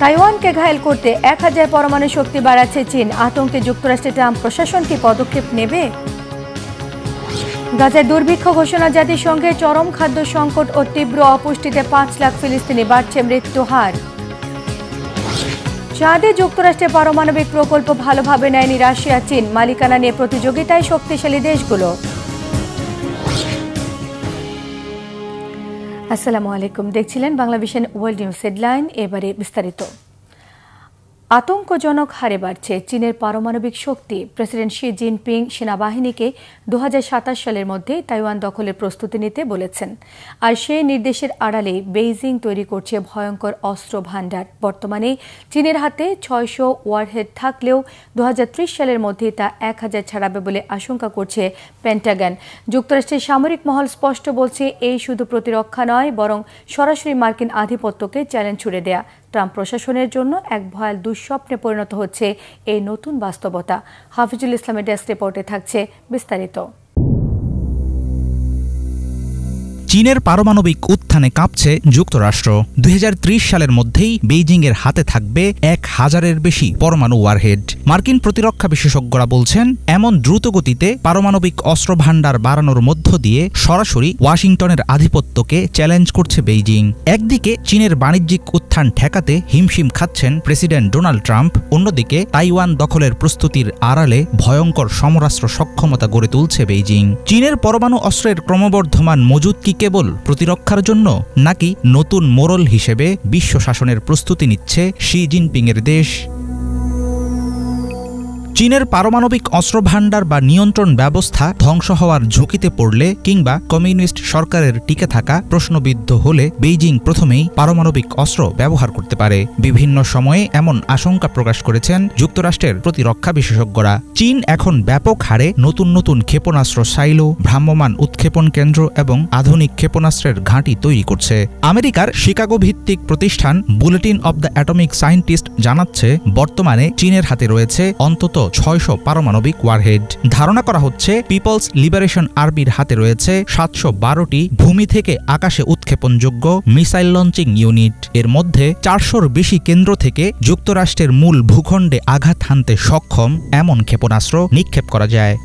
তাইওয়ানকে ঘায়েল করতে 1000 পরমাণু শক্তি বাড়াচ্ছে চীন। আতঙ্কে যুক্তরাষ্ট্রের ট্রাম্প প্রশাসন কি পদক্ষেপ নেবে? গাজায় দুর্ভিক্ষ ঘোষণা জাতিসংঘে। চরম খাদ্য সংকট ও তীব্র অপুষ্টিতে 5 লাখ ফিলিস্তিনি, বাড়ছে মৃত্যু হার। চাঁদে যুক্তরাষ্ট্রের পারমাণবিক প্রকল্প ভালোভাবে নেয়নি রাশিয়া চীন। মালিকানা নিয়ে প্রতিযোগিতায় শক্তিশালী দেশগুলো। আসসালামু আলাইকুম, দেখছিলেন বাংলাভিশন ওয়ার্ল্ড নিউজ হেডলাইন। এবারে বিস্তারিত। আতঙ্কজনক হারে বাড়ছে চীনের পারমাণবিক শক্তি। প্রেসিডেন্ট শি জিনপিং সেনাবাহিনীকে 2027 সালের মধ্যে তাইওয়ান দখলের প্রস্তুতি নিতে বলেছেন। আর সেই নির্দেশের আড়ালে বেইজিং তৈরি করছে ভয়ঙ্কর অস্ত্র ভাণ্ডার। বর্তমানে চীনের হাতে 600 ওয়ারহেড থাকলেও 2030 সালের মধ্যে তা 1000 ছাড়াবে বলে আশঙ্কা করছে পেন্টাগন। যুক্তরাষ্ট্রের সামরিক মহল স্পষ্ট বলছে, এই শুধু প্রতিরক্ষা নয়, বরং সরাসরি মার্কিন আধিপত্যকে চ্যালেঞ্জ ছুড়ে দেয়া। ট্রাম্প প্রশাসনের জন্য এক ভয়াল দুঃস্বপ্নে পরিণত হচ্ছে এই নতুন বাস্তবতা। হাফিজুল ইসলামের ডেস্ক রিপোর্টে থাকছে বিস্তারিত। চীনের পারমাণবিক উত্থানে কাঁপছে যুক্তরাষ্ট্র। 2030 সালের মধ্যেই বেইজিংয়ের হাতে থাকবে 1000-এর বেশি পরমাণু ওয়ারহেড। মার্কিন প্রতিরক্ষা বিশেষজ্ঞরা বলছেন, এমন দ্রুত গতিতে পারমাণবিক অস্ত্র ভাণ্ডার বাড়ানোর মধ্য দিয়ে সরাসরি ওয়াশিংটনের আধিপত্যকে চ্যালেঞ্জ করছে বেইজিং। একদিকে চীনের বাণিজ্যিক উত্থান ঠেকাতে হিমশিম খাচ্ছেন প্রেসিডেন্ট ডোনাল্ড ট্রাম্প, অন্যদিকে তাইওয়ান দখলের প্রস্তুতির আড়ালে ভয়ঙ্কর সমরাস্ত্র সক্ষমতা গড়ে তুলছে বেইজিং। চীনের পরমাণু অস্ত্রের ক্রমবর্ধমান মজুদ কি কেবল প্রতিরক্ষার জন্য, নাকি নতুন মোড়ল হিসেবে বিশ্ব শাসনের প্রস্তুতি নিচ্ছে শি জিনপিংয়ের দেশ? চীনের পারমাণবিক অস্ত্র ভাণ্ডার বা নিয়ন্ত্রণ ব্যবস্থা ধ্বংস হওয়ার ঝুঁকিতে পড়লে কিংবা কমিউনিস্ট সরকারের টিকে থাকা প্রশ্নবিদ্ধ হলে বেইজিং প্রথমেই পারমাণবিক অস্ত্র ব্যবহার করতে পারে। বিভিন্ন সময়ে এমন আশঙ্কা প্রকাশ করেছেন যুক্তরাষ্ট্রের প্রতিরক্ষা বিশেষজ্ঞরা। চীন এখন ব্যাপক হারে নতুন নতুন ক্ষেপণাস্ত্র সাইলো, ভ্রাম্যমাণ উৎক্ষেপণ কেন্দ্র এবং আধুনিক ক্ষেপণাস্ত্রের ঘাঁটি তৈরি করছে। আমেরিকার শিকাগো ভিত্তিক প্রতিষ্ঠান bulletin of the atomic scientist জানাচ্ছে, বর্তমানে চীনের হাতে রয়েছে অন্তত 600 পারমাণবিক ওয়ারহেড। ধারণা করা হচ্ছে পিপলস লিবারেশন আর্মির হাতে রয়েছে 712টি ভূমি থেকে আকাশে উৎক্ষেপণযোগ্য মিসাইল লঞ্চিং ইউনিট। এর মধ্যে 400-র বেশি কেন্দ্র থেকে যুক্তরাষ্ট্রের মূল ভূখণ্ডে আঘাত হানতে সক্ষম এমন ক্ষেপণাস্ত্র নিক্ষেপ করা যায়।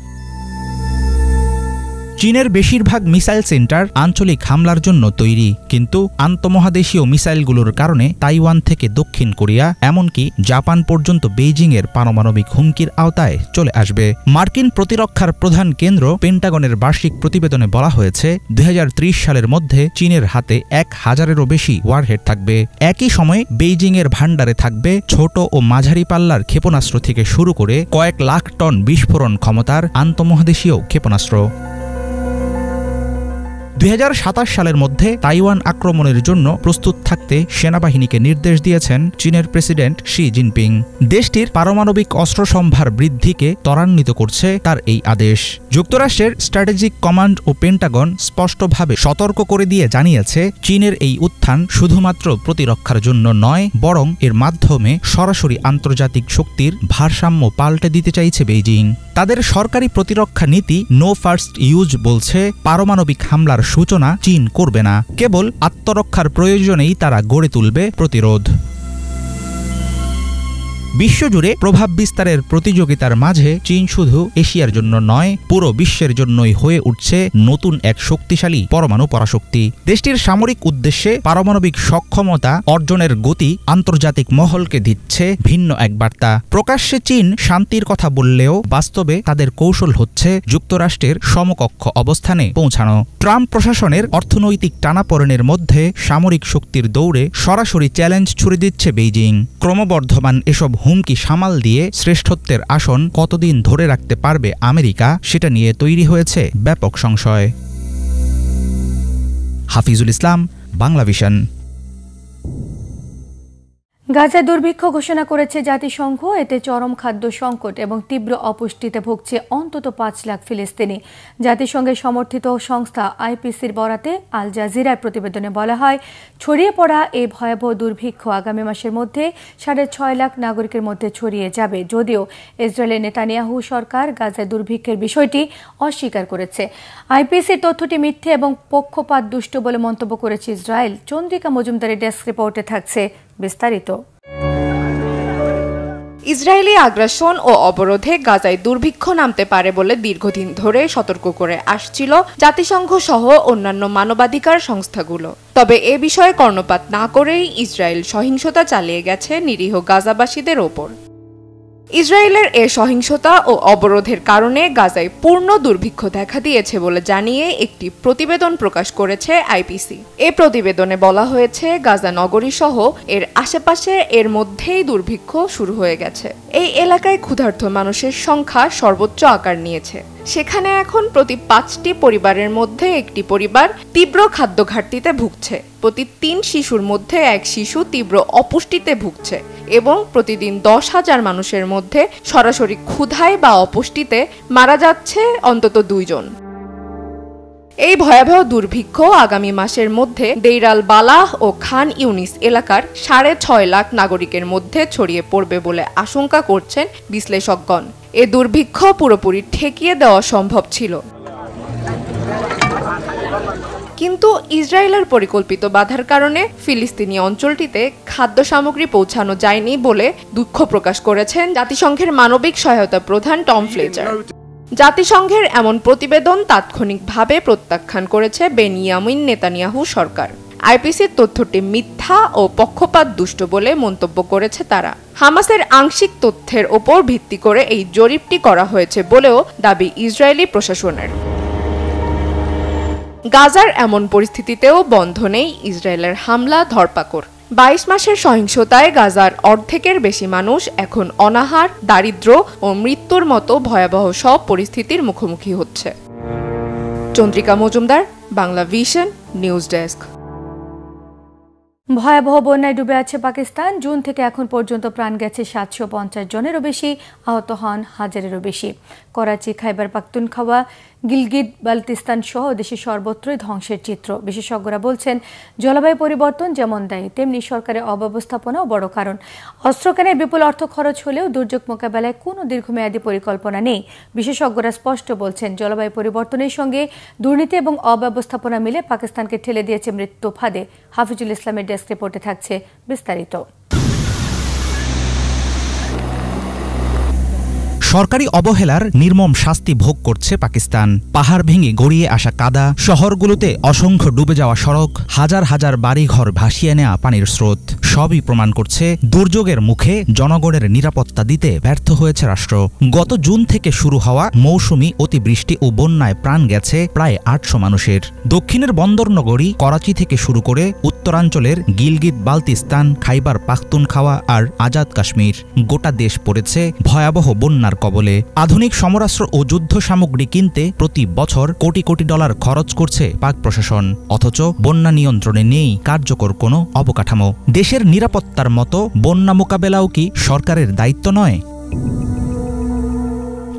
চীনের বেশিরভাগ মিসাইল সেন্টার আঞ্চলিক হামলার জন্য তৈরি, কিন্তু আন্তঃমহাদেশীয় মিসাইলগুলোর কারণে তাইওয়ান থেকে দক্ষিণ কোরিয়া, এমনকি জাপান পর্যন্ত বেইজিংয়ের পারমাণবিক হুমকির আওতায় চলে আসবে। মার্কিন প্রতিরক্ষার প্রধান কেন্দ্র পেন্টাগনের বার্ষিক প্রতিবেদনে বলা হয়েছে, 2030 সালের মধ্যে চীনের হাতে 1000-এরও বেশি ওয়ারহেড থাকবে। একই সময়ে বেইজিংয়ের ভাণ্ডারে থাকবে ছোট ও মাঝারি পাল্লার ক্ষেপণাস্ত্র থেকে শুরু করে কয়েক লাখ টন বিস্ফোরণ ক্ষমতার আন্তঃমহাদেশীয় ক্ষেপণাস্ত্র। 2027 সালের মধ্যে তাইওয়ান আক্রমণের জন্য প্রস্তুত থাকতে সেনাবাহিনীকে নির্দেশ দিয়েছেন চীনের প্রেসিডেন্ট শি জিনপিং। দেশটির পারমাণবিক অস্ত্র সম্ভার বৃদ্ধিকে ত্বরান্বিত করছে তার এই আদেশ। যুক্তরাষ্ট্রের স্ট্র্যাটেজিক কমান্ড ও পেন্টাগন স্পষ্টভাবে সতর্ক করে দিয়ে জানিয়েছে, চীনের এই উত্থান শুধুমাত্র প্রতিরক্ষার জন্য নয়, বরং এর মাধ্যমে সরাসরি আন্তর্জাতিক শক্তির ভারসাম্য পাল্টে দিতে চাইছে বেইজিং। তাদের সরকারি প্রতিরক্ষা নীতি নো ফার্স্ট ইউজ বলছে, পারমাণবিক হামলার সূচনা চীন করবে না, কেবল আত্মরক্ষার প্রয়োজনেই তারা গড়ে তুলবে প্রতিরোধ। বিশ্বজুড়ে প্রভাব বিস্তারের প্রতিযোগিতার মাঝে চীন শুধু এশিয়ার জন্য নয়, পুরো বিশ্বের জন্যই হয়ে উঠছে নতুন এক শক্তিশালী পরমাণু পরাশক্তি। দেশটির সামরিক উদ্দেশ্যে পারমাণবিক সক্ষমতা অর্জনের গতি আন্তর্জাতিক মহলকে দিচ্ছে ভিন্ন এক বার্তা। প্রকাশ্যে চীন শান্তির কথা বললেও বাস্তবে তাদের কৌশল হচ্ছে যুক্তরাষ্ট্রের সমকক্ষ অবস্থানে পৌঁছানো। ট্রাম্প প্রশাসনের অর্থনৈতিক টানাপোড়েনের মধ্যে সামরিক শক্তির দৌড়ে সরাসরি চ্যালেঞ্জ ছুড়ে দিচ্ছে বেইজিং। ক্রমবর্ধমান এসব হুমকি সামাল দিয়ে শ্রেষ্ঠত্বের আসন কতদিন ধরে রাখতে পারবে আমেরিকা, সেটা নিয়ে তৈরি হয়েছে ব্যাপক সংশয়। হাফিজুল ইসলাম, বাংলাভিশন। গাজায় দুর্ভিক্ষ ঘোষণা করেছে জাতিসংঘ। এতে চরম খাদ্য সংকট এবং তীব্র অপুষ্টিতে ভুগছে অন্তত 5 লাখ ফিলিস্তিনি। জাতিসংঘের সমর্থিত সংস্থা আইপিসির বরাতে আল জাজিরার প্রতিবেদনে বলা হয়, ছড়িয়ে পড়া এই ভয়াবহ দুর্ভিক্ষ আগামী মাসের মধ্যে 6.5 লাখ নাগরিকের মধ্যে ছড়িয়ে যাবে। যদিও ইসরায়েলের নেতানিয়াহু সরকার গাজায় দুর্ভিক্ষের বিষয়টি অস্বীকার করেছে। আইপিসির তথ্যটি মিথ্যে এবং পক্ষপাত দুষ্ট বলে মন্তব্য করেছে ইসরায়েল। চন্দ্রিকা মজুমদারের ডেস্ক রিপোর্টে থাকছে বিস্তারিত। ইসরায়েলি আগ্রাসন ও অবরোধে গাজায় দুর্ভিক্ষ নামতে পারে বলে দীর্ঘদিন ধরে সতর্ক করে আসছিল জাতিসংঘ সহ অন্যান্য মানবাধিকার সংস্থাগুলো। তবে এ বিষয়ে কর্ণপাত না করেই ইসরায়েল সহিংসতা চালিয়ে গেছে নিরীহ গাজাবাসীদের ওপর। ইসরায়েলের এ সহিংসতা ও অবরোধের কারণে গাজায় পূর্ণ দুর্ভিক্ষ দেখা দিয়েছে বলে জানিয়ে একটি প্রতিবেদন প্রকাশ করেছে আইপিসি। এ প্রতিবেদনে বলা হয়েছে গাজা নগরী সহ এর আশেপাশে এর মধ্যেই দুর্ভিক্ষ শুরু হয়ে গেছে। এই এলাকায় ক্ষুধার্ত মানুষের সংখ্যা সর্বোচ্চ আকার নিয়েছে। সেখানে এখন প্রতি 5টি পরিবারের মধ্যে একটি পরিবার তীব্র খাদ্য ঘাটতিতে ভুগছে, প্রতি 3 শিশুর মধ্যে 1 শিশু তীব্র অপুষ্টিতে ভুগছে এবং প্রতিদিন 10,000 মানুষের মধ্যে সরাসরি ক্ষুধায় বা অপুষ্টিতে মারা যাচ্ছে অন্তত 2 জন। এই ভয়াবহ দুর্ভিক্ষ আগামী মাসের মধ্যে দেইর আল বালাহ ও খান ইউনিস এলাকার 6.5 লাখ নাগরিকের মধ্যে ছড়িয়ে পড়বে বলে আশঙ্কা করছেন বিশ্লেষকগণ। এ দুর্ভিক্ষ পুরোপুরি ঠেকিয়ে দেওয়া সম্ভব ছিল, কিন্তু ইসরায়েলের পরিকল্পিত বাধার কারণে ফিলিস্তিনি অঞ্চলটিতে খাদ্য সামগ্রী পৌঁছানো যায়নি বলে দুঃখ প্রকাশ করেছেন জাতিসংঘের মানবিক সহায়তা প্রধান টম ফ্লেচার। জাতিসংঘের এমন প্রতিবেদন তাৎক্ষণিকভাবে প্রত্যাখ্যান করেছে বেনিয়ামিন নেতানিয়াহু সরকার। আইপিসির তথ্যটি মিথ্যা ও পক্ষপাতদুষ্ট বলে মন্তব্য করেছে তারা। হামাসের আংশিক তথ্যের ওপর ভিত্তি করে এই জরিপটি করা হয়েছে বলেও দাবি ইসরায়েলি প্রশাসনের। গাজার এমন পরিস্থিতিতেও বন্ধ নেই ইসরায়েলের হামলা ধরপাকড়। 22 মাসের সহিংসতায় গাজার অর্ধেকের বেশি মানুষ এখন অনাহার, দারিদ্র্য ও মৃত্যুর মতো ভয়াবহ সব পরিস্থিতির মুখোমুখি হচ্ছে। Chandrika Majumdar, Bangla vision news desk. ভয়াবহ বন্যায় ডুবে আছে পাকিস্তান। জুন থেকে এখন পর্যন্ত প্রাণ গেছে 750 জনেরও বেশি, আহত হন 1000-এরও বেশি। করাচি, খাইবার পাখতুনখাওয়া, গিলগিট বালতিস্তান সহ দেশের সর্বত্রই ধ্বংসের চিত্র। বিশেষজ্ঞরা বলছেন জলবায়ু পরিবর্তন যেমন দায়ী, তেমনি সরকারের অব্যবস্থাপনাও বড় কারণ। অস্ত্র কেনায় বিপুল অর্থ খরচ হলেও দুর্যোগ মোকাবেলায় কোনো দীর্ঘমেয়াদী পরিকল্পনা নেই। বিশেষজ্ঞরা স্পষ্ট বলছেন জলবায়ু পরিবর্তনের সঙ্গে দুর্নীতি এবং অব্যবস্থাপনা মিলে পাকিস্তানকে ঠেলে দিয়েছে মৃত্যু ফাঁদে। হাফিজুল ইসলামের ডেস্ক রিপোর্টে থাকছে বিস্তারিত। সরকারি অবহেলার নির্মম শাস্তি ভোগ করছে পাকিস্তান। পাহাড় ভেঙে গড়িয়ে আসা কাদা, শহরগুলোতে অসংখ্য ডুবে যাওয়া সড়ক, হাজার হাজার বাড়িঘর ভাসিয়ে নেওয়া পানির স্রোত সবই প্রমাণ করছে দুর্যোগের মুখে জনগণের নিরাপত্তা দিতে ব্যর্থ হয়েছে রাষ্ট্র। গত জুন থেকে শুরু হওয়া মৌসুমি অতিবৃষ্টি ও বন্যায় প্রাণ গেছে প্রায় 800 মানুষের। দক্ষিণের বন্দরনগরী করাচি থেকে শুরু করে উত্তরাঞ্চলের গিলগিত বালতিস্তান, খাইবার পাখতুনখাওয়া আর আজাদ কাশ্মীর, গোটা দেশ পড়েছে ভয়াবহ বন্যার কবলে। আধুনিক সমরাস্ত্র ও যুদ্ধ সামগ্রী কিনতে প্রতি বছর কোটি কোটি ডলার খরচ করছে পাক প্রশাসন, অথচ বন্যা নিয়ন্ত্রণে নেই কার্যকর কোনো অবকাঠামো। দেশের নিরাপত্তার মতো বন্যা মোকাবেলাও কি সরকারের দায়িত্ব নয়?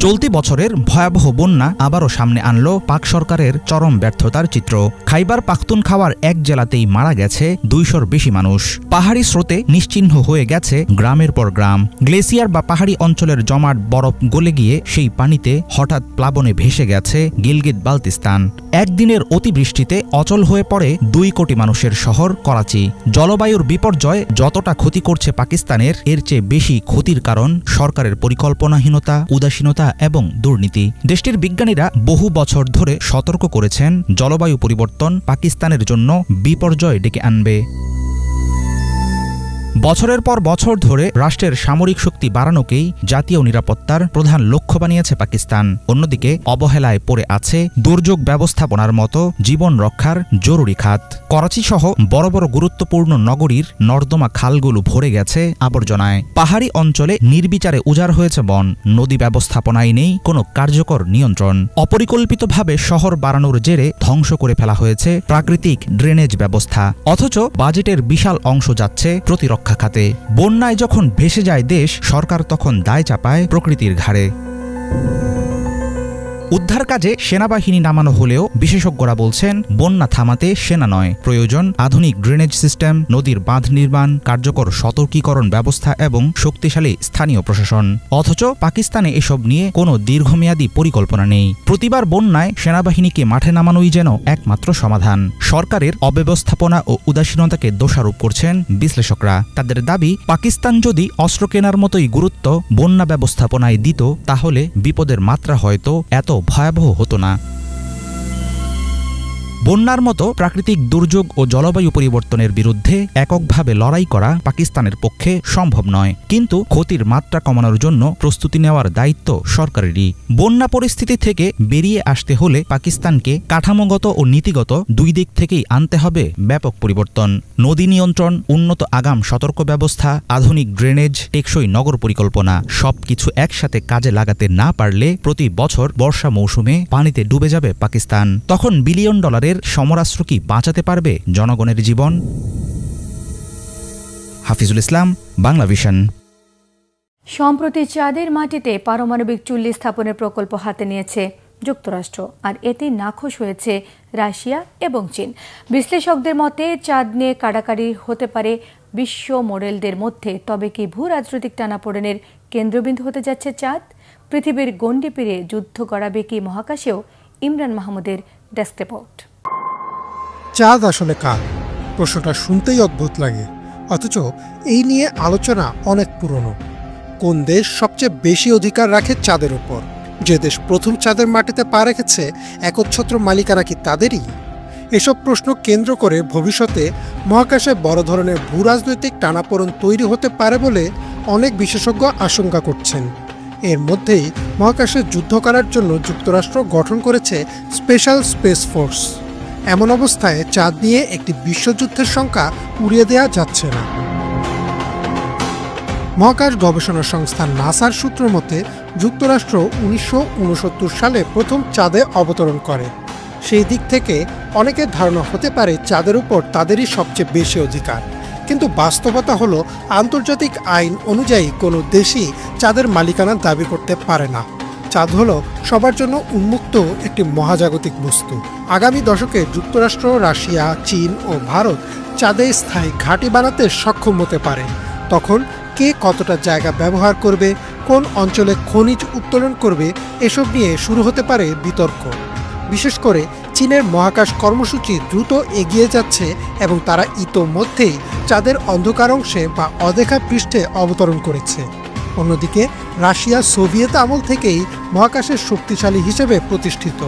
চলতি বছরের ভয়াবহ বন্যা আবারও সামনে আনল পাক সরকারের চরম ব্যর্থতার চিত্র। খাইবার পাখতুনখাওয়ার এক জেলাতেই মারা গেছে 200-র বেশি মানুষ। পাহাড়ি স্রোতে নিশ্চিহ্ন হয়ে গেছে গ্রামের পর গ্রাম। গ্লেসিয়ার বা পাহাড়ি অঞ্চলের জমাট বরফ গলে গিয়ে সেই পানিতে হঠাৎ প্লাবনে ভেসে গেছে গিলগিত বালতিস্তান। একদিনের অতিবৃষ্টিতে অচল হয়ে পড়ে 2 কোটি মানুষের শহর করাচি। জলবায়ুর বিপর্যয় যতটা ক্ষতি করছে পাকিস্তানের, এর চেয়ে বেশি ক্ষতির কারণ সরকারের পরিকল্পনাহীনতা, উদাসীনতা এবং দুর্নীতি। দেশটির বিজ্ঞানীরা বহু বছর ধরে সতর্ক করেছেন জলবায়ু পরিবর্তন পাকিস্তানের জন্য বিপর্যয় ডেকে আনবে। বছরের পর বছর ধরে রাষ্ট্রের সামরিক শক্তি বাড়ানোকেই জাতীয় নিরাপত্তার প্রধান লক্ষ্য বানিয়েছে পাকিস্তান। অন্যদিকে অবহেলায় পড়ে আছে দুর্যোগ ব্যবস্থাপনার মতো জীবন রক্ষার জরুরি খাত। করাচি সহ বড় বড় গুরুত্বপূর্ণ নগরীর নর্দমা খালগুলো ভরে গেছে আবর্জনায়। পাহাড়ি অঞ্চলে নির্বিচারে উজাড় হয়েছে বন। নদী ব্যবস্থাপনায় নেই কোনো কার্যকর নিয়ন্ত্রণ। অপরিকল্পিতভাবে শহর বাড়ানোর জেরে ধ্বংস করে ফেলা হয়েছে প্রাকৃতিক ড্রেনেজ ব্যবস্থা, অথচ বাজেটের বিশাল অংশ যাচ্ছে প্রতিরক্ষা খাতে। বন্যায় যখন ভেসে যায় দেশ, সরকার তখন দায় চাপায় প্রকৃতির ঘাড়ে। উদ্ধার কাজে সেনাবাহিনী নামানো হলেও বিশেষজ্ঞরা বলছেন বন্যা থামাতে সেনা নয়, প্রয়োজন আধুনিক ড্রেনেজ সিস্টেম, নদীর বাঁধ নির্মাণ, কার্যকর সতর্কীকরণ ব্যবস্থা এবং শক্তিশালী স্থানীয় প্রশাসন। অথচ পাকিস্তানে এসব নিয়ে কোনো দীর্ঘমেয়াদী পরিকল্পনা নেই। প্রতিবার বন্যায় সেনাবাহিনীকে মাঠে নামানোই যেন একমাত্র সমাধান। সরকারের অব্যবস্থাপনা ও উদাসীনতাকে দোষারোপ করছেন বিশ্লেষকরা। তাদের দাবি, পাকিস্তান যদি অস্ত্র কেনার মতোই গুরুত্ব বন্যা ব্যবস্থাপনায় দিত তাহলে বিপদের মাত্রা হয়তো এত ভয়াবহ হতো না। বন্যার মতো প্রাকৃতিক দুর্যোগ ও জলবায়ু পরিবর্তনের বিরুদ্ধে এককভাবে লড়াই করা পাকিস্তানের পক্ষে সম্ভব নয়, কিন্তু ক্ষতির মাত্রা কমানোর জন্য প্রস্তুতি নেওয়ার দায়িত্ব সরকারেরই। বন্যা পরিস্থিতি থেকে বেরিয়ে আসতে হলে পাকিস্তানকে কাঠামোগত ও নীতিগত দুই দিক থেকেই আনতে হবে ব্যাপক পরিবর্তন। নদী নিয়ন্ত্রণ, উন্নত আগাম সতর্ক ব্যবস্থা, আধুনিক ড্রেনেজ, টেকসই নগর পরিকল্পনা সবকিছু একসাথে কাজে লাগাতে না পারলে প্রতি বছর বর্ষা মৌসুমে পানিতে ডুবে যাবে পাকিস্তান। তখন বিলিয়ন ডলারের সমরাস্ত্র কি বাঁচাতে পারবে জনগণের জীবন? হাফিজুল ইসলাম, বাংলা ভিশন। সম্প্রতি চাঁদের মাটিতে পারমাণবিক চুল্লি স্থাপনের প্রকল্প হাতে নিয়েছে যুক্তরাষ্ট্র, আর এতে নাখোশ হয়েছে রাশিয়া এবং চীন। বিশ্লেষকদের মতে চাঁদ নিয়ে কাড়াকাড়ি হতে পারে বিশ্ব মডেলদের মধ্যে। তবে কি ভূ রাজনৈতিক টানাপোড়েনের কেন্দ্রবিন্দু হতে যাচ্ছে চাঁদ? পৃথিবীর গণ্ডি পেরিয়ে যুদ্ধ গড়াবে কি মহাকাশেও? ইমরান মাহমুদের ডেস্ক রিপোর্ট। চাঁদ আসলে কার? প্রশ্নটা শুনতেই অদ্ভুত লাগে, অথচ এই নিয়ে আলোচনা অনেক পুরনো। কোন দেশ সবচেয়ে বেশি অধিকার রাখে চাঁদের উপর? যে দেশ প্রথম চাঁদের মাটিতে পা রেখেছে একচ্ছত্র মালিকানা কি তাদেরই? এসব প্রশ্ন কেন্দ্র করে ভবিষ্যতে মহাকাশে বড় ধরনের ভূ রাজনৈতিক টানাপোড়েন তৈরি হতে পারে বলে অনেক বিশেষজ্ঞ আশঙ্কা করছেন। এর মধ্যেই মহাকাশে যুদ্ধ করার জন্য যুক্তরাষ্ট্র গঠন করেছে স্পেশাল স্পেস ফোর্স। এমন অবস্থায় চাঁদ নিয়ে একটি বিশ্বযুদ্ধের সংখ্যা উড়িয়ে দেওয়া যাচ্ছে না। মহাকাশ গবেষণা সংস্থা নাসার সূত্র মতে যুক্তরাষ্ট্র 1969 সালে প্রথম চাঁদে অবতরণ করে। সেই দিক থেকে অনেকের ধারণা হতে পারে চাঁদের উপর তাদেরই সবচেয়ে বেশি অধিকার। কিন্তু বাস্তবতা হলো আন্তর্জাতিক আইন অনুযায়ী কোনো দেশই চাঁদের মালিকানা দাবি করতে পারে না। চাঁদ হলো সবার জন্য উন্মুক্ত একটি মহাজাগতিক বস্তু। আগামী দশকে যুক্তরাষ্ট্র, রাশিয়া, চীন ও ভারত চাঁদে স্থায়ী ঘাঁটি বানাতে সক্ষম হতে পারে। তখন কে কতটা জায়গা ব্যবহার করবে, কোন অঞ্চলে খনিজ উত্তোলন করবে, এসব নিয়ে শুরু হতে পারে বিতর্ক। বিশেষ করে চীনের মহাকাশ কর্মসূচি দ্রুত এগিয়ে যাচ্ছে এবং তারা ইতোমধ্যেই চাঁদের অন্ধকার অংশে বা অদেখা পৃষ্ঠে অবতরণ করেছে। অন্যদিকে রাশিয়া সোভিয়েত আমল থেকেই মহাকাশের শক্তিশালী হিসেবে প্রতিষ্ঠিত।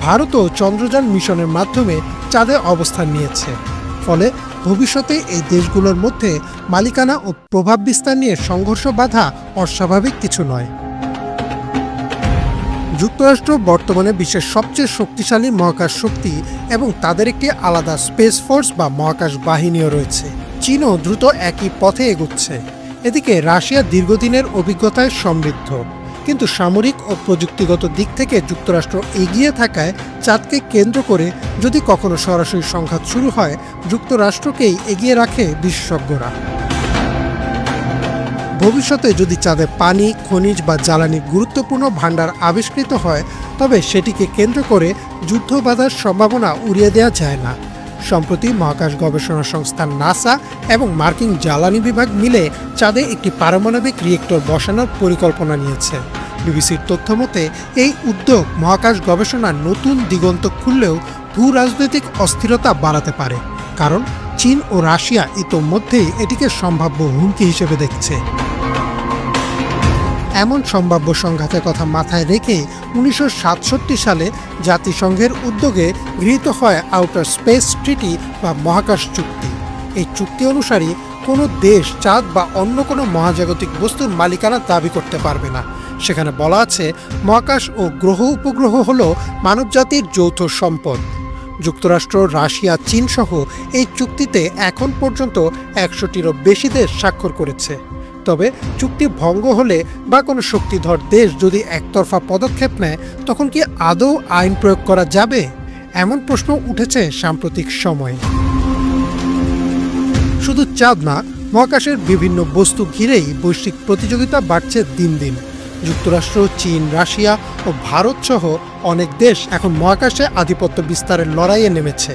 ভারতও চন্দ্রযান মিশনের মাধ্যমে চাঁদে অবস্থান নিয়েছে। ফলে ভবিষ্যতে এই দেশগুলোর মধ্যে মালিকানা ও প্রভাব বিস্তার নিয়ে সংঘর্ষ বাধা অস্বাভাবিক কিছু নয়। যুক্তরাষ্ট্র বর্তমানে বিশ্বের সবচেয়ে শক্তিশালী মহাকাশ শক্তি এবং তাদের একটি আলাদা স্পেস ফোর্স বা মহাকাশ বাহিনীও রয়েছে। চীনও দ্রুত একই পথে এগুচ্ছে। এদিকে রাশিয়া দীর্ঘদিনের অভিজ্ঞতায় সমৃদ্ধ, কিন্তু সামরিক ও প্রযুক্তিগত দিক থেকে যুক্তরাষ্ট্র এগিয়ে থাকায় চাঁদকে কেন্দ্র করে যদি কখনো সরাসরি সংঘাত শুরু হয়, যুক্তরাষ্ট্রকেই এগিয়ে রাখে বিশেষজ্ঞরা। ভবিষ্যতে যদি চাঁদে পানি, খনিজ বা জ্বালানির গুরুত্বপূর্ণ ভাণ্ডার আবিষ্কৃত হয়, তবে সেটিকে কেন্দ্র করে যুদ্ধ বাধার সম্ভাবনা উড়িয়ে দেওয়া যায় না। সম্প্রতি মহাকাশ গবেষণা সংস্থা নাসা এবং মার্কিন জ্বালানি বিভাগ মিলে চাঁদে একটি পারমাণবিক রিয়েক্টর বসানোর পরিকল্পনা নিয়েছে। বিবিসির তথ্য মতে এই উদ্যোগ মহাকাশ গবেষণার নতুন দিগন্ত খুললেও ভূ রাজনৈতিক অস্থিরতা বাড়াতে পারে, কারণ চীন ও রাশিয়া ইতোমধ্যেই এটিকে সম্ভাব্য হুমকি হিসেবে দেখছে। এমন সম্ভাব্য সংঘাতের কথা মাথায় রেখে 1967 সালে জাতিসংঘের উদ্যোগে গৃহীত হয় আউটার স্পেস ট্রিটি বা মহাকাশ চুক্তি। এই চুক্তি অনুসারে কোনো দেশ চাঁদ বা অন্য কোনো মহাজাগতিক বস্তুর মালিকানা দাবি করতে পারবে না। সেখানে বলা আছে, মহাকাশ ও গ্রহ উপগ্রহ হল মানবজাতির যৌথ সম্পদ। যুক্তরাষ্ট্র, রাশিয়া, চীন সহ এই চুক্তিতে এখন পর্যন্ত 100টিরও বেশি দেশ স্বাক্ষর করেছে। তবে চুক্তি ভঙ্গ হলে বা কোনো শক্তিধর দেশ যদি একতরফা পদক্ষেপ নেয়, তখন কি আদৌ আইন প্রয়োগ করা যাবে? এমন প্রশ্ন উঠেছে সাম্প্রতিক সময়ে। শুধু চাঁদ না, মহাকাশের বিভিন্ন বস্তু ঘিরেই বৈশ্বিক প্রতিযোগিতা বাড়ছে দিন দিন। যুক্তরাষ্ট্র, চীন, রাশিয়া ও ভারত সহ অনেক দেশ এখন মহাকাশে আধিপত্য বিস্তারের লড়াইয়ে নেমেছে।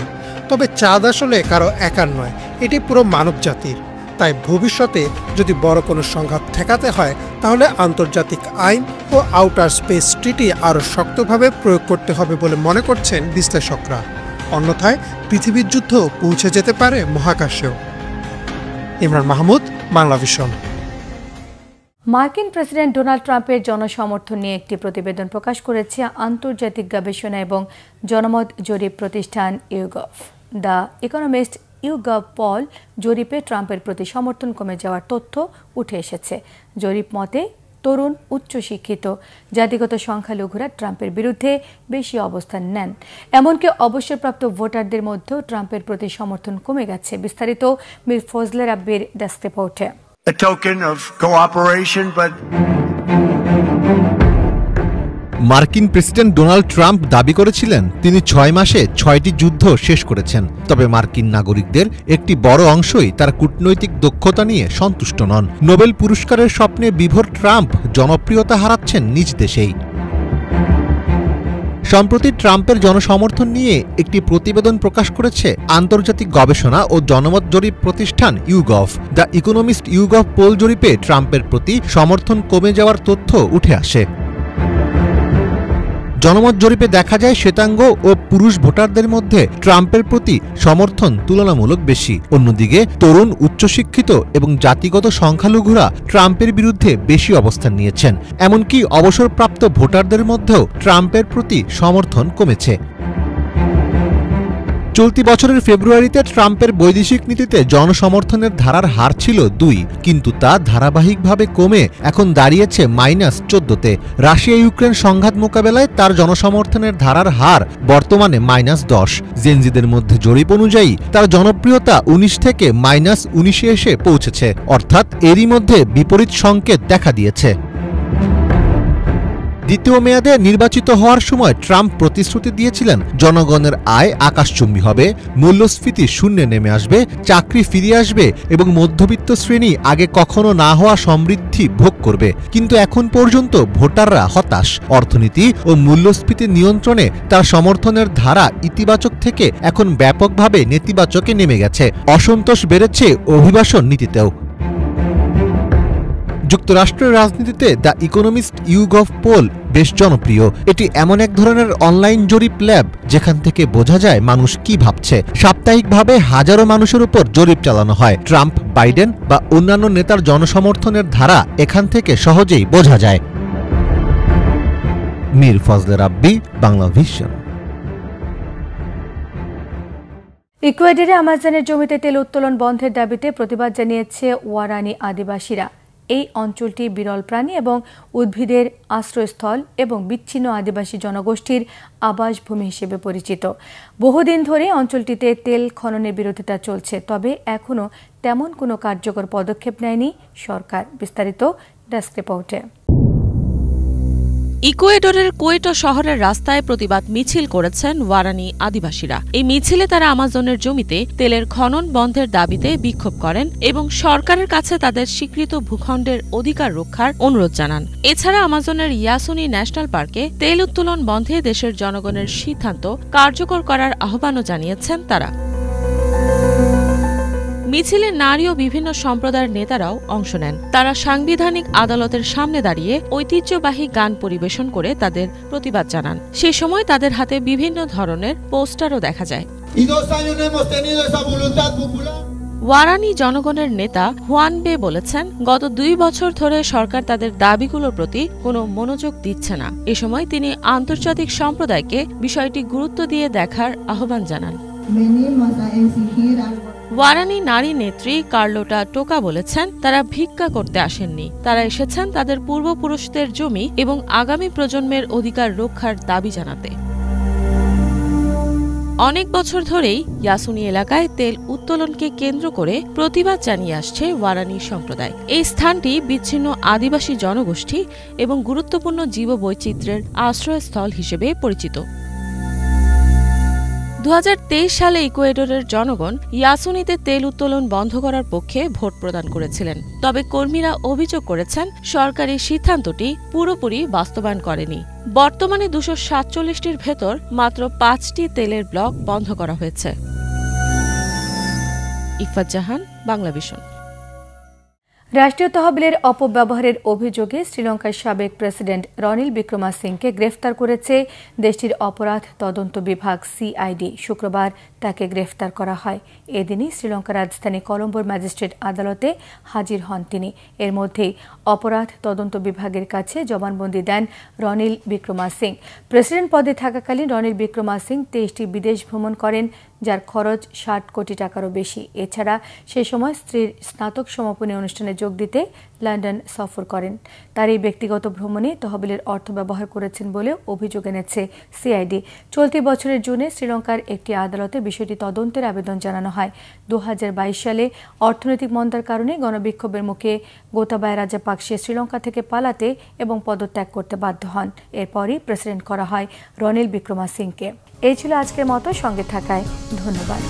তবে চাঁদ আসলে কারো একার নয়, এটি পুরো মানব জাতির। তাই ভবিষ্যতে যদি বড় কোনো সংঘাত ঠেকাতে হয় তাহলে আন্তর্জাতিক আইন ও আউটার স্পেস ট্রিটি আরও শক্তভাবে প্রয়োগ করতে হবে বলে মনে করছেন বিশ্লেষকরা। অন্যথায় পৃথিবীর যুদ্ধ পৌঁছে যেতে পারে মহাকাশেও। ইমরান মাহমুদ, বাংলাভিশন। মার্কিন প্রেসিডেন্ট ডোনাল্ড ট্রাম্পের জনসমর্থন নিয়ে একটি প্রতিবেদন প্রকাশ করেছে আন্তর্জাতিক গবেষণা এবং জনমত জরিপ প্রতিষ্ঠান ইউগভ। দ্য ইকোনমিস্ট ইউগভ পল জরিপে ট্রাম্পের প্রতি সমর্থন কমে যাওয়ার তথ্য উঠে এসেছে। জরিপ মতে তরুণ, উচ্চশিক্ষিত, জাতিগত সংখ্যালঘুরা ট্রাম্পের বিরুদ্ধে বেশি অবস্থান নেন। এমনকি অবসরপ্রাপ্ত ভোটারদের মধ্যেও ট্রাম্পের প্রতি সমর্থন কমে গেছে। বিস্তারিত মীর ফজলে রাব্বির ডেস্ক রিপোর্টে। মার্কিন প্রেসিডেন্ট ডোনাল্ড ট্রাম্প দাবি করেছিলেন তিনি 6 মাসে 6টি যুদ্ধ শেষ করেছেন। তবে মার্কিন নাগরিকদের একটি বড় অংশই তার কূটনৈতিক দক্ষতা নিয়ে সন্তুষ্ট নন। নোবেল পুরস্কারের স্বপ্নে বিভোর ট্রাম্প জনপ্রিয়তা হারাচ্ছেন নিজ দেশেই। সম্প্রতি ট্রাম্পের জনসমর্থন নিয়ে একটি প্রতিবেদন প্রকাশ করেছে আন্তর্জাতিক গবেষণা ও জনমত জরিপ প্রতিষ্ঠান YouGov. The Economist YouGov poll জরিপে ট্রাম্পের প্রতি সমর্থন কমে যাওয়ার তথ্য উঠে আসে। জনমত জরিপে দেখা যায় শ্বেতাঙ্গ ও পুরুষ ভোটারদের মধ্যে ট্রাম্পের প্রতি সমর্থন তুলনামূলক বেশি। অন্যদিকে তরুণ, উচ্চশিক্ষিত এবং জাতিগত সংখ্যালঘুরা ট্রাম্পের বিরুদ্ধে বেশি অবস্থান নিয়েছেন। এমনকি অবসরপ্রাপ্ত ভোটারদের মধ্যেও ট্রাম্পের প্রতি সমর্থন কমেছে। চলতি বছরের ফেব্রুয়ারিতে ট্রাম্পের বৈদেশিক নীতিতে জনসমর্থনের ধারার হার ছিল 2, কিন্তু তা ধারাবাহিকভাবে কমে এখন দাঁড়িয়েছে -14-তে। রাশিয়া ইউক্রেন সংঘাত মোকাবেলায় তার জনসমর্থনের ধারার হার বর্তমানে -10। জেনজিদের মধ্যে জরিপ অনুযায়ী তার জনপ্রিয়তা 19 থেকে -19-এ এসে পৌঁছেছে, অর্থাৎ এরই মধ্যে বিপরীত সংকেত দেখা দিয়েছে। দ্বিতীয় মেয়াদে নির্বাচিত হওয়ার সময় ট্রাম্প প্রতিশ্রুতি দিয়েছিলেন জনগণের আয় আকাশচুম্বী হবে, মূল্যস্ফীতি শূন্যে নেমে আসবে, চাকরি ফিরে আসবে এবং মধ্যবিত্ত শ্রেণী আগে কখনো না হওয়া সমৃদ্ধি ভোগ করবে। কিন্তু এখন পর্যন্ত ভোটাররা হতাশ। অর্থনীতি ও মূল্যস্ফীতি নিয়ন্ত্রণে তার সমর্থনের ধারা ইতিবাচক থেকে এখন ব্যাপকভাবে নেতিবাচকে নেমে গেছে। অসন্তোষ বেড়েছে অভিবাসন নীতিতেও। যুক্তরাষ্ট্রের রাজনীতিতে দ্য ইকোনমিস্ট ইউগভ পোল বেশ জনপ্রিয়। এটি এমন এক ধরনের অনলাইন জরিপ ল্যাব যেখান থেকে বোঝা যায় মানুষ কি ভাবছে। সাপ্তাহিকভাবে হাজারো মানুষের উপর জরিপ চালানো হয়। ট্রাম্প, বাইডেন বা অন্যান্য নেতার জনসমর্থনের ধারা এখান থেকে সহজেই বোঝা যায়। মীর ফজলে রাব্বি, বাংলাভিশন। ইকুয়েডরে আমাজনের জমিতে তেল উত্তোলন বন্ধের দাবিতে প্রতিবাদ জানিয়েছে ওয়ারানি আদিবাসীরা। এই অঞ্চলটি বিরল প্রাণী এবং উদ্ভিদের আশ্রয়স্থল এবং বিচ্ছিন্ন আদিবাসী জনগোষ্ঠীর আবাসভূমি হিসেবে পরিচিত। বহুদিন ধরে অঞ্চলটিতে তেল খননের বিরোধিতা চলছে, তবে এখনও তেমন কোনো কার্যকর পদক্ষেপ নেয়নি সরকার। বিস্তারিত ডেস্ক রিপোর্টে। ইকুয়েডরের কোয়েটো শহরের রাস্তায় প্রতিবাদ মিছিল করেছেন ওয়ারানি আদিবাসীরা। এই মিছিলে তারা আমাজনের জমিতে তেলের খনন বন্ধের দাবিতে বিক্ষোভ করেন এবং সরকারের কাছে তাদের স্বীকৃত ভূখণ্ডের অধিকার রক্ষার অনুরোধ জানান। এছাড়া আমাজনের ইয়াসুনি ন্যাশনাল পার্কে তেল উত্তোলন বন্ধে দেশের জনগণের সিদ্ধান্ত কার্যকর করার আহ্বানও জানিয়েছেন তারা। মিছিলে নারী ও বিভিন্ন সম্প্রদায়ের নেতারাও অংশ নেন। তারা সাংবিধানিক আদালতের সামনে দাঁড়িয়ে ঐতিহ্যবাহী গান পরিবেশন করে তাদের প্রতিবাদ জানান। সে সময় তাদের হাতে বিভিন্ন ধরনের পোস্টারও দেখা যায়। ওয়ারানি জনগণের নেতা হুয়ান বে বলেছেন, গত 2 বছর ধরে সরকার তাদের দাবিগুলোর প্রতি কোনো মনোযোগ দিচ্ছে না। এ সময় তিনি আন্তর্জাতিক সম্প্রদায়কে বিষয়টি গুরুত্ব দিয়ে দেখার আহ্বান জানান। ওয়ারানি নারী নেত্রী কার্লোটা টোকা বলেছেন, তারা ভিক্ষা করতে আসেননি, তারা এসেছেন তাদের পূর্বপুরুষদের জমি এবং আগামী প্রজন্মের অধিকার রক্ষার দাবি জানাতে। অনেক বছর ধরেই ইয়াসুনি এলাকায় তেল উত্তোলনকে কেন্দ্র করে প্রতিবাদ জানিয়ে আসছে ওয়ারানি সম্প্রদায়। এই স্থানটি বিচ্ছিন্ন আদিবাসী জনগোষ্ঠী এবং গুরুত্বপূর্ণ জীববৈচিত্র্যের আশ্রয়স্থল হিসেবে পরিচিত। 2023 সালে ইকুয়েডরের জনগণ ইয়াসুনিতে তেল উত্তোলন বন্ধ করার পক্ষে ভোট প্রদান করেছিলেন। তবে কর্মীরা অভিযোগ করেছেন সরকারি সিদ্ধান্তটি পুরোপুরি বাস্তবায়ন করেনি। বর্তমানে 247টির ভেতর মাত্র 5টি তেলের ব্লক বন্ধ করা হয়েছে। ইফাত জাহান, বাংলাভিশন। রাষ্ট্রীয় তহবিলের অপব্যবহারের অভিযোগে শ্রীলঙ্কার সাবেক প্রেসিডেন্ট রনিল বিক্রমাসিংকে গ্রেফতার করেছে দেশটির অপরাধ তদন্ত বিভাগ সিআইডি। শুক্রবার তাকে গ্রেফতার করা হয়। এদিনই শ্রীলঙ্কার রাজধানী কলম্বোর ম্যাজিস্ট্রেট আদালতে হাজির হন তিনি। এর মধ্যেই অপরাধ তদন্ত বিভাগের কাছে জবানবন্দি দেন রনিল বিক্রমাসিং। প্রেসিডেন্ট পদে থাকাকালীন রনিল বিক্রমাসিং 23টি বিদেশ ভ্রমণ করেন, যার খরচ 60 কোটি টাকারও বেশি। এছাড়া সে সময় স্ত্রীর স্নাতক সমাপনী অনুষ্ঠানে যোগ দিতে লন্ডন সফর করেন। তার এই ব্যক্তিগত ভ্রমণে তহবিলের অর্থ ব্যবহার করেছেন বলে অভিযোগ এনেছে সিআইডি। চলতি বছরের জুনে শ্রীলঙ্কার একটি আদালতে বিষয়টি তদন্তের আবেদন জানানো হয়। 2022 সালে অর্থনৈতিক মন্দার কারণে গণবিক্ষোভের মুখে গোতাবায়া রাজাপাকসে শ্রীলঙ্কা থেকে পালাতে এবং পদত্যাগ করতে বাধ্য হন। এরপরই প্রেসিডেন্ট করা হয় রনিল বিক্রমাসিংকে। এই ছিল আজকের মতো। সঙ্গে থাকায় ধন্যবাদ।